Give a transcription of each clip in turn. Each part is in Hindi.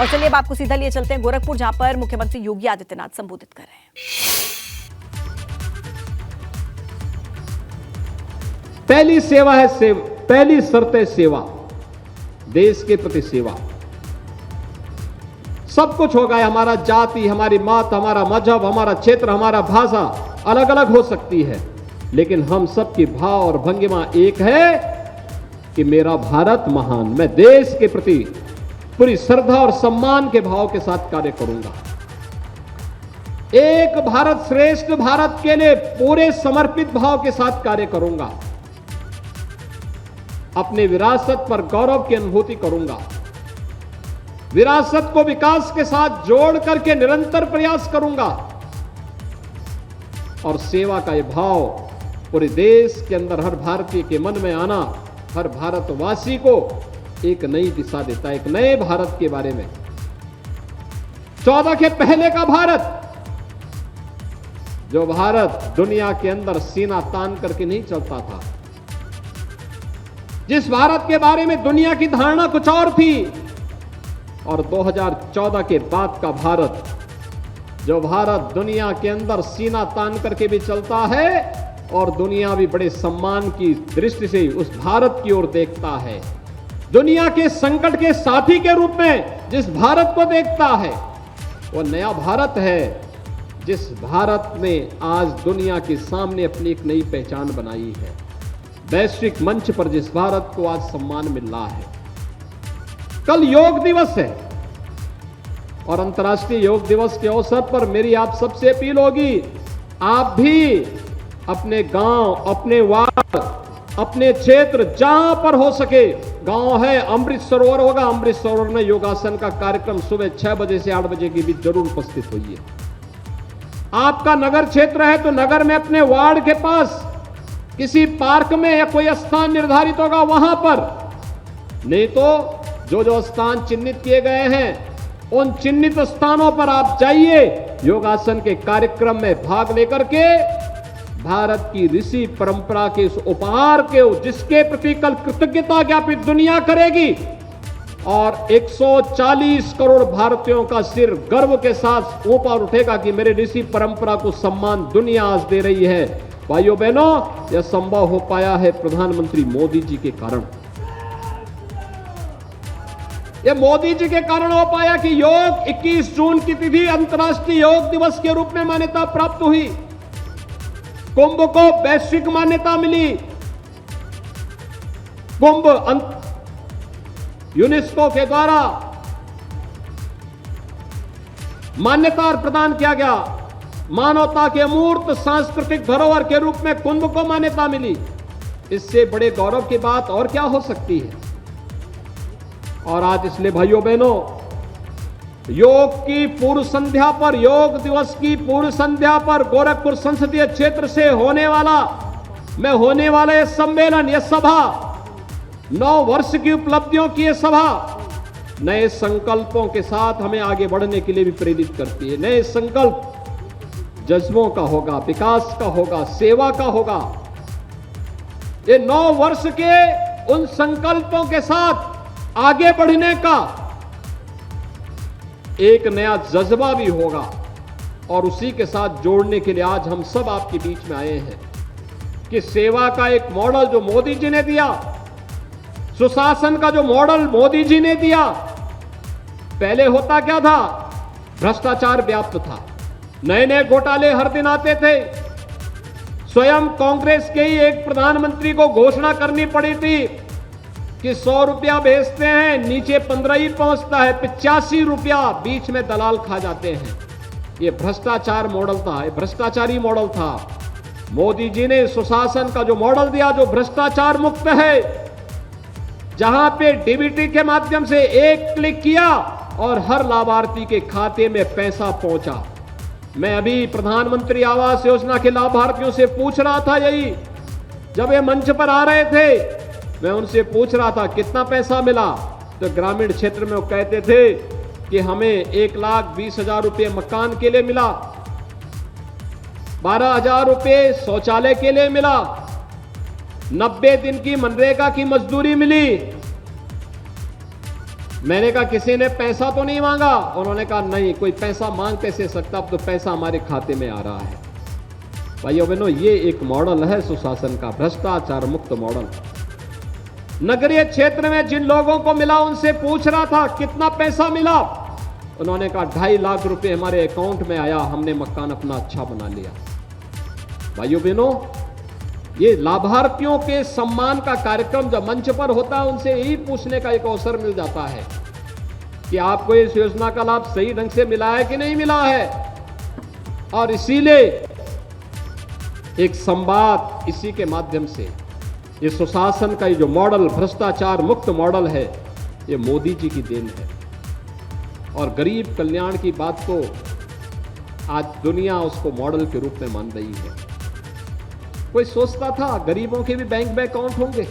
और चलिए अब आपको सीधा लिए चलते हैं गोरखपुर, जहां पर मुख्यमंत्री योगी आदित्यनाथ संबोधित कर रहे हैं। पहली सेवा है पहली शर्त है सेवा, देश के प्रति सेवा। सब कुछ होगा, हमारा जाति, हमारी मात, हमारा मजहब, हमारा क्षेत्र, हमारा भाषा अलग अलग हो सकती है, लेकिन हम सबकी भाव और भंगिमा एक है कि मेरा भारत महान। मैं देश के प्रति पूरी श्रद्धा और सम्मान के भाव के साथ कार्य करूंगा। एक भारत श्रेष्ठ भारत के लिए पूरे समर्पित भाव के साथ कार्य करूंगा। अपने विरासत पर गौरव की अनुभूति करूंगा। विरासत को विकास के साथ जोड़ करके निरंतर प्रयास करूंगा और सेवा का यह भाव पूरे देश के अंदर हर भारतीय के मन में आना हर भारतवासी को एक नई दिशा देता है, एक नए भारत के बारे में। 14 के पहले का भारत, जो भारत दुनिया के अंदर सीना तान करके नहीं चलता था, जिस भारत के बारे में दुनिया की धारणा कुछ और थी, और 2014 के बाद का भारत, जो भारत दुनिया के अंदर सीना तान करके भी चलता है और दुनिया भी बड़े सम्मान की दृष्टि से उस भारत की ओर देखता है। दुनिया के संकट के साथी के रूप में जिस भारत को देखता है, वो नया भारत है, जिस भारत ने आज दुनिया के सामने अपनी एक नई पहचान बनाई है। वैश्विक मंच पर जिस भारत को आज सम्मान मिल रहा है। कल योग दिवस है और अंतर्राष्ट्रीय योग दिवस के अवसर पर मेरी आप सबसे अपील होगी, आप भी अपने गांव, अपने वार्ड, अपने क्षेत्र, जहां पर हो सके, गांव है अमृत सरोवर होगा, अमृत सरोवर में योगासन का कार्यक्रम सुबह 6 बजे से 8 बजे के बीच जरूर उपस्थित होइए। आपका नगर क्षेत्र है तो नगर में अपने वार्ड के पास किसी पार्क में या कोई स्थान निर्धारित होगा, वहां पर, नहीं तो जो जो स्थान चिन्हित किए गए हैं उन चिन्हित स्थानों पर आप जाइए। योगासन के कार्यक्रम में भाग लेकर के भारत की ऋषि परंपरा के इस उपहार के, जिसके प्रति कल कृतज्ञता ज्ञापित दुनिया करेगी और 140 करोड़ भारतीयों का सिर गर्व के साथ ऊपर उठेगा कि मेरे ऋषि परंपरा को सम्मान दुनिया आज दे रही है। भाइयों बहनों, यह संभव हो पाया है प्रधानमंत्री मोदी जी के कारण। यह मोदी जी के कारण हो पाया कि योग 21 जून की तिथि अंतर्राष्ट्रीय योग दिवस के रूप में मान्यता प्राप्त हुई। कुंभ को वैश्विक मान्यता मिली। कुंभ यूनेस्को के द्वारा मान्यता प्रदान किया गया। मानवता के अमूर्त सांस्कृतिक धरोहर के रूप में कुंभ को मान्यता मिली। इससे बड़े गौरव की बात और क्या हो सकती है। और आज इसलिए भाइयों बहनों, योग की पूर्व संध्या पर, योग दिवस की पूर्व संध्या पर गोरखपुर संसदीय क्षेत्र से होने वाला यह सम्मेलन, यह सभा, 9 वर्ष की उपलब्धियों की यह सभा नए संकल्पों के साथ हमें आगे बढ़ने के लिए भी प्रेरित करती है। नए संकल्प जज्बों का होगा, विकास का होगा, सेवा का होगा। ये 9 वर्ष के उन संकल्पों के साथ आगे बढ़ने का एक नया जज्बा भी होगा और उसी के साथ जोड़ने के लिए आज हम सब आपके बीच में आए हैं कि सेवा का एक मॉडल जो मोदी जी ने दिया, सुशासन का जो मॉडल मोदी जी ने दिया, पहले होता क्या था, भ्रष्टाचार व्याप्त था, नए नए घोटाले हर दिन आते थे। स्वयं कांग्रेस के ही एक प्रधानमंत्री को घोषणा करनी पड़ी थी कि 100 रुपया भेजते हैं, नीचे 15 ही पहुंचता है, 85 रुपया बीच में दलाल खा जाते हैं। यह भ्रष्टाचार मॉडल था, यह भ्रष्टाचारी मॉडल था। मोदी जी ने सुशासन का जो मॉडल दिया, जो भ्रष्टाचार मुक्त है, जहां पे डीबीटी के माध्यम से एक क्लिक किया और हर लाभार्थी के खाते में पैसा पहुंचा। मैं अभी प्रधानमंत्री आवास योजना के लाभार्थियों से पूछ रहा था, यही जब ये मंच पर आ रहे थे, मैं उनसे पूछ रहा था कितना पैसा मिला, तो ग्रामीण क्षेत्र में वो कहते थे कि हमें 1,20,000 रुपये मकान के लिए मिला, 12,000 रुपये शौचालय के लिए मिला, 90 दिन की मनरेगा की मजदूरी मिली, मैंने कहा किसी ने पैसा तो नहीं मांगा? उन्होंने कहा नहीं, कोई पैसा मांग कैसे सकता, अब तो पैसा हमारे खाते में आ रहा है। भाइयों बहनों, ये एक मॉडल है सुशासन का, भ्रष्टाचार मुक्त मॉडल। नगरीय क्षेत्र में जिन लोगों को मिला उनसे पूछ रहा था कितना पैसा मिला, उन्होंने कहा 2.5 लाख रुपए हमारे अकाउंट में आया, हमने मकान अपना अच्छा बना लिया। भाइयों बहनों, ये लाभार्थियों के सम्मान का कार्यक्रम जब मंच पर होता है, उनसे यही पूछने का एक अवसर मिल जाता है कि आपको इस योजना का लाभ सही ढंग से मिला है कि नहीं मिला है। और इसीलिए एक संवाद, इसी के माध्यम से ये सुशासन का ये जो मॉडल, भ्रष्टाचार मुक्त मॉडल है, ये मोदी जी की देन है। और गरीब कल्याण की बात तो आज दुनिया उसको मॉडल के रूप में मान रही है। कोई सोचता था गरीबों के भी बैंक में अकाउंट होंगे?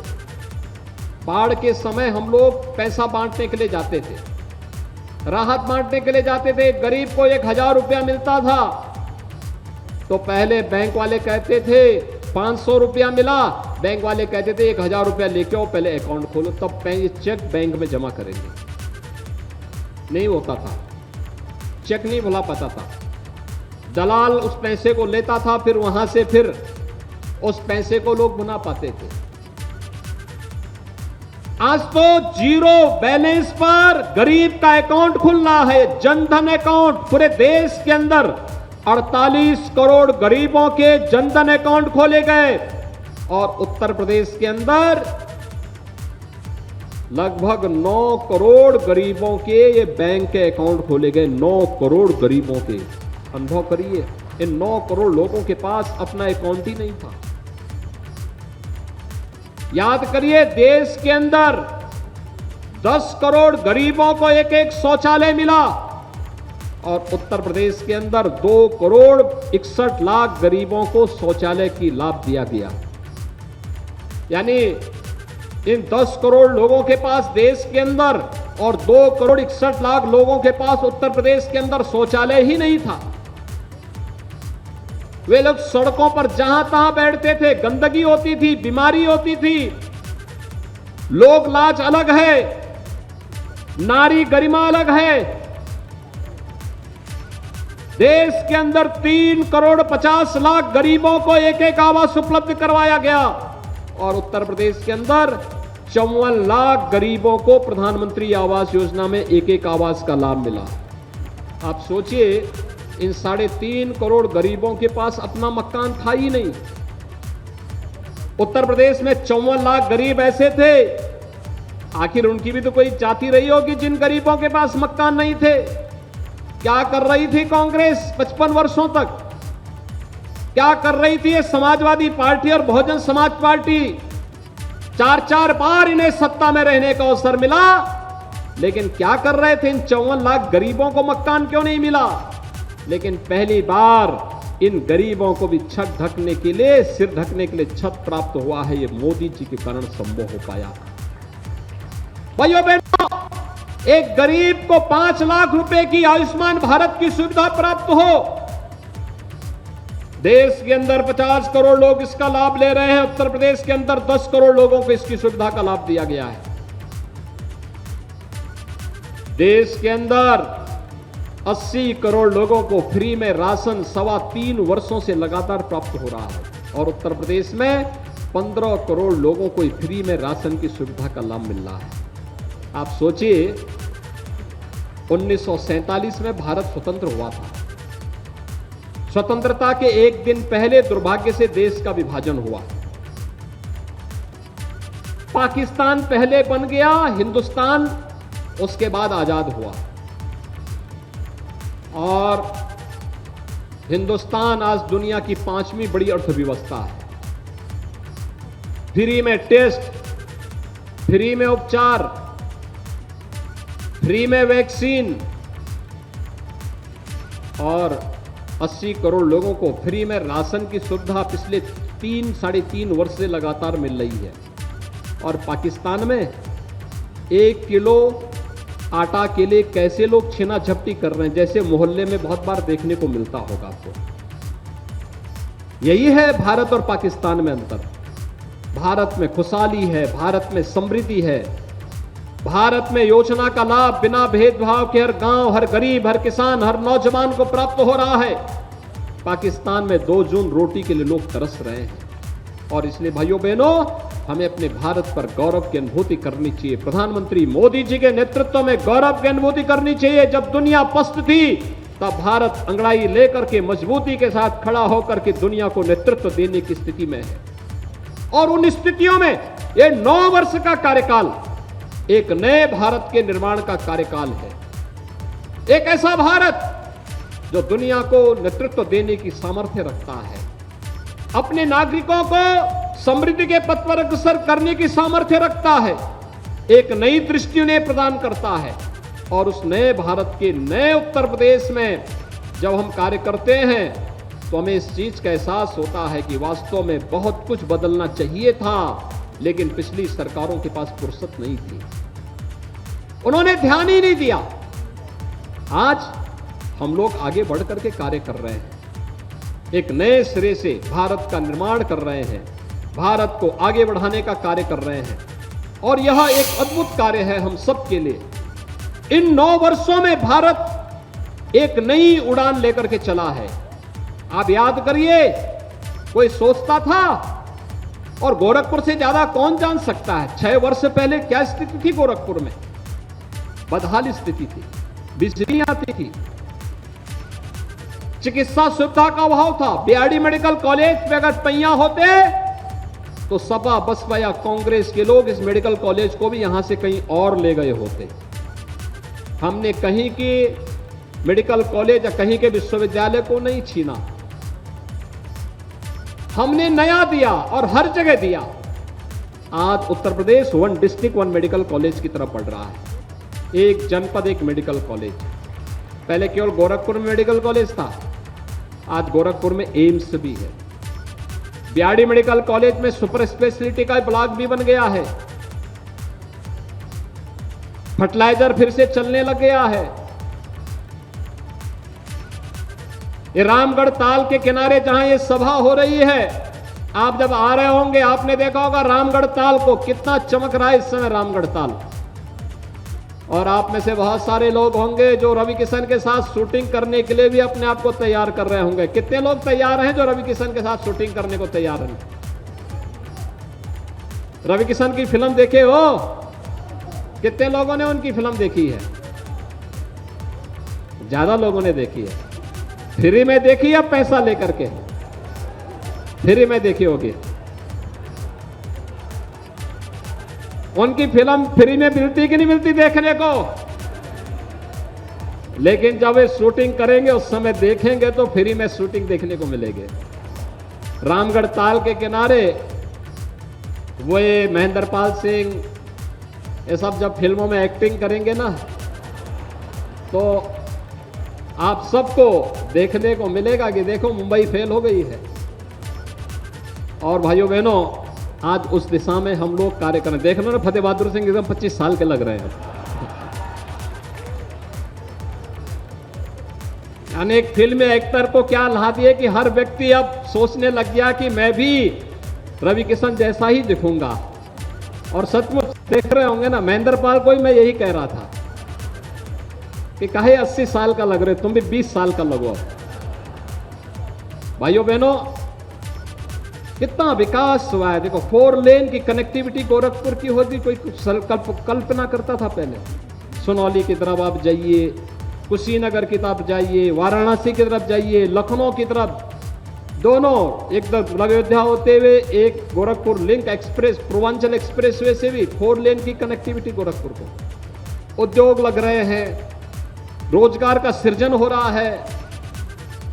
बाढ़ के समय हम लोग पैसा बांटने के लिए जाते थे, राहत बांटने के लिए जाते थे, गरीब को 1000 रुपया मिलता था तो पहले बैंक वाले कहते थे 500 रुपया मिला, बैंक वाले कहते थे 1000 रुपया लेके आओ, पहले अकाउंट खोलो, तब ये चेक बैंक में जमा करेंगे। नहीं होता था, चेक नहीं भुला पाता था, दलाल उस पैसे को लेता था, फिर वहां से फिर उस पैसे को लोग भुना पाते थे। आज तो जीरो बैलेंस पर गरीब का अकाउंट खुलना है, जनधन अकाउंट। पूरे देश के अंदर 48 करोड़ गरीबों के जनधन अकाउंट खोले गए और उत्तर प्रदेश के अंदर लगभग 9 करोड़ गरीबों के ये बैंक के अकाउंट खोले गए। 9 करोड़ गरीबों के, अनुभव करिए, इन 9 करोड़ लोगों के पास अपना अकाउंट ही नहीं था। याद करिए, देश के अंदर 10 करोड़ गरीबों को एक एक शौचालय मिला और उत्तर प्रदेश के अंदर 2 करोड़ 61 लाख गरीबों को शौचालय की लाभ दिया गया। यानी इन 10 करोड़ लोगों के पास देश के अंदर और 2 करोड़ 61 लाख लोगों के पास उत्तर प्रदेश के अंदर शौचालय ही नहीं था। वे लोग सड़कों पर जहां तहां बैठते थे, गंदगी होती थी, बीमारी होती थी। लोक लाज अलग है, नारी गरिमा अलग है। देश के अंदर 3 करोड़ 50 लाख गरीबों को एक एक आवास उपलब्ध करवाया गया और उत्तर प्रदेश के अंदर 54 लाख गरीबों को प्रधानमंत्री आवास योजना में एक एक आवास का लाभ मिला। आप सोचिए, इन 3.5 करोड़ गरीबों के पास अपना मकान था ही नहीं। उत्तर प्रदेश में 54 लाख गरीब ऐसे थे, आखिर उनकी भी तो कोई जाति रही होगी जिन गरीबों के पास मकान नहीं थे। क्या कर रही थी कांग्रेस 55 वर्षों तक? क्या कर रही थी ये समाजवादी पार्टी और बहुजन समाज पार्टी? 4-4 बार इन्हें सत्ता में रहने का अवसर मिला, लेकिन क्या कर रहे थे? इन 54 लाख गरीबों को मकान क्यों नहीं मिला? लेकिन पहली बार इन गरीबों को भी छत ढकने के लिए, सिर ढकने के लिए छत प्राप्त हुआ है। ये मोदी जी के कारण संभव हो पाया। भाइयों बहनों, एक गरीब को 5 लाख रुपए की आयुष्मान भारत की सुविधा प्राप्त हो। देश के अंदर 50 करोड़ लोग इसका लाभ ले रहे हैं, उत्तर प्रदेश के अंदर 10 करोड़ लोगों को इसकी सुविधा का लाभ दिया गया है। देश के अंदर 80 करोड़ लोगों को फ्री में राशन 3.25 वर्षों से लगातार प्राप्त हो रहा है और उत्तर प्रदेश में 15 करोड़ लोगों को फ्री में राशन की सुविधा का लाभ मिल रहा है। आप सोचिए, 1947 में भारत स्वतंत्र हुआ था। स्वतंत्रता के एक दिन पहले दुर्भाग्य से देश का विभाजन हुआ। पाकिस्तान पहले बन गया, हिंदुस्तान उसके बाद आजाद हुआ और हिंदुस्तान आज दुनिया की 5वीं बड़ी अर्थव्यवस्था है। फ्री में टेस्ट, फ्री में उपचार, फ्री में वैक्सीन और 80 करोड़ लोगों को फ्री में राशन की सुविधा पिछले 3-3.5 वर्ष से लगातार मिल रही है। और पाकिस्तान में 1 किलो आटा के लिए कैसे लोग छीना झपटी कर रहे हैं, जैसे मोहल्ले में बहुत बार देखने को मिलता होगा आपको। यही है भारत और पाकिस्तान में अंतर। भारत में खुशहाली है, भारत में समृद्धि है, भारत में योजना का लाभ बिना भेदभाव के हर गांव, हर गरीब, हर किसान, हर नौजवान को प्राप्त हो रहा है। पाकिस्तान में 2 जून रोटी के लिए लोग तरस रहे हैं और इसलिए भाइयों बहनों, हमें अपने भारत पर गौरव की अनुभूति करनी चाहिए। प्रधानमंत्री मोदी जी के नेतृत्व में गौरव की अनुभूति करनी चाहिए। जब दुनिया पस्त थी तब भारत अंगड़ाई लेकर के मजबूती के साथ खड़ा होकर के दुनिया को नेतृत्व देने की स्थिति में है। और उन स्थितियों में ये 9 वर्ष का कार्यकाल एक नए भारत के निर्माण का कार्यकाल है। एक ऐसा भारत जो दुनिया को नेतृत्व देने की सामर्थ्य रखता है, अपने नागरिकों को समृद्धि के पथ पर अग्रसर करने की सामर्थ्य रखता है, एक नई दृष्टि उन्हें प्रदान करता है। और उस नए भारत के नए उत्तर प्रदेश में जब हम कार्य करते हैं तो हमें इस चीज का एहसास होता है कि वास्तव में बहुत कुछ बदलना चाहिए था, लेकिन पिछली सरकारों के पास फुर्सत नहीं थी, उन्होंने ध्यान ही नहीं दिया। आज हम लोग आगे बढ़ करके कार्य कर रहे हैं, एक नए सिरे से भारत का निर्माण कर रहे हैं, भारत को आगे बढ़ाने का कार्य कर रहे हैं और यह एक अद्भुत कार्य है हम सबके लिए। इन 9 वर्षों में भारत एक नई उड़ान लेकर के चला है। आप याद करिए, कोई सोचता था और गोरखपुर से ज्यादा कौन जान सकता है 6 वर्ष पहले क्या स्थिति थी गोरखपुर में? बदहाल स्थिति थी, बिजली आती थी, चिकित्सा सुविधा का अभाव था। बीआरडी मेडिकल कॉलेज में अगर पहिया होते तो सपा, बसपा या कांग्रेस के लोग इस मेडिकल कॉलेज को भी यहां से कहीं और ले गए होते। हमने कहीं की मेडिकल कॉलेज या कहीं के विश्वविद्यालय को नहीं छीना, हमने नया दिया और हर जगह दिया। आज Uttar Pradesh 1 district 1 medical college की तरफ बढ़ रहा है। एक जनपद एक मेडिकल कॉलेज। पहले केवल गोरखपुर में मेडिकल कॉलेज था, आज गोरखपुर में एम्स भी है। बीआरडी मेडिकल कॉलेज में सुपर स्पेशलिटी का ब्लॉक भी बन गया है। फर्टिलाइजर फिर से चलने लग गया है। ये रामगढ़ ताल के किनारे जहां ये सभा हो रही है, आप जब आ रहे होंगे आपने देखा होगा रामगढ़ ताल को कितना चमक रहा है इस समय रामगढ़ ताल। और आप में से बहुत सारे लोग होंगे जो रवि किशन के साथ शूटिंग करने के लिए भी अपने आप को तैयार कर रहे होंगे। कितने लोग तैयार हैं जो रवि किशन के साथ शूटिंग करने को तैयार हैं? रवि किशन की फिल्म देखे हो? कितने लोगों ने उनकी फिल्म देखी है? ज्यादा लोगों ने देखी है। फ्री में देखी या पैसा लेकर के? फ्री में देखी होगी। उनकी फिल्म फ्री में मिलती कि नहीं मिलती देखने को? लेकिन जब वे शूटिंग करेंगे उस समय देखेंगे तो फ्री में शूटिंग देखने को मिलेगी। रामगढ़ ताल के किनारे वो ये महेंद्र पाल सिंह ये सब जब फिल्मों में एक्टिंग करेंगे ना तो आप सबको देखने को मिलेगा कि देखो मुंबई फेल हो गई है। और भाइयों बहनों, आज उस दिशा में हम लोग कार्य कर रहे हैं। देख लो ना, फतेह बहादुर सिंह एकदम 25 साल के लग रहे हैं। अनेक फिल्म एक्टर को क्या ला दिए कि हर व्यक्ति अब सोचने लग गया कि मैं भी रवि किशन जैसा ही दिखूंगा। और सचमुच देख रहे होंगे ना, महेंद्र पाल को ही मैं यही कह रहा था कि काहे 80 साल का लग रहे, तुम भी 20 साल का लगो। भाइयों बहनों, कितना विकास हुआ है। देखो 4 लेन की कनेक्टिविटी गोरखपुर की होती कोई कल्पना करता था पहले? सोनौली की तरफ आप जाइए, कुशीनगर की तरफ जाइए, वाराणसी की तरफ जाइए, लखनऊ की तरफ, दोनों एकदम अयोध्या होते हुए एक Gorakhpur link express, Purvanchal express way से भी 4 लेन की कनेक्टिविटी गोरखपुर को। उद्योग लग रहे हैं, रोजगार का सृजन हो रहा है,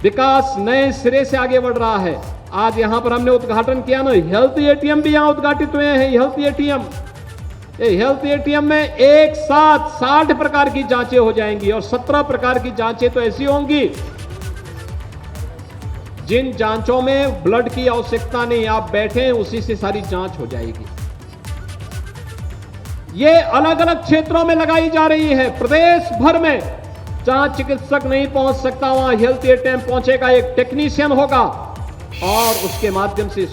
विकास नए सिरे से आगे बढ़ रहा है। आज यहां पर हमने उद्घाटन किया ना, हेल्थ एटीएम भी यहां उद्घाटित हुए हैं। हेल्थ एटीएम, ये हेल्थ एटीएम में एक साथ 60 प्रकार की जांचें हो जाएंगी और 17 प्रकार की जांचें तो ऐसी होंगी जिन जांचों में ब्लड की आवश्यकता नहीं, आप बैठे उसी से सारी जांच हो जाएगी। ये अलग अलग क्षेत्रों में लगाई जा रही है। प्रदेश भर में जहां चिकित्सक नहीं पहुंच सकता वहां हेल्थ एटीएम पहुंचेगा, एक टेक्नीशियन होगा और उसके माध्यम से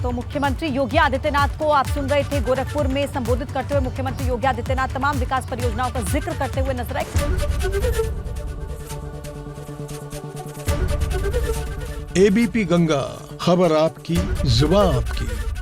तो मुख्यमंत्री योगी आदित्यनाथ को आप सुन रहे थे गोरखपुर में संबोधित करते हुए मुख्यमंत्री योगी आदित्यनाथ तमाम विकास परियोजनाओं का जिक्र करते हुए नजर आए। एबीपी गंगा, खबर आपकी, जुबान आपकी।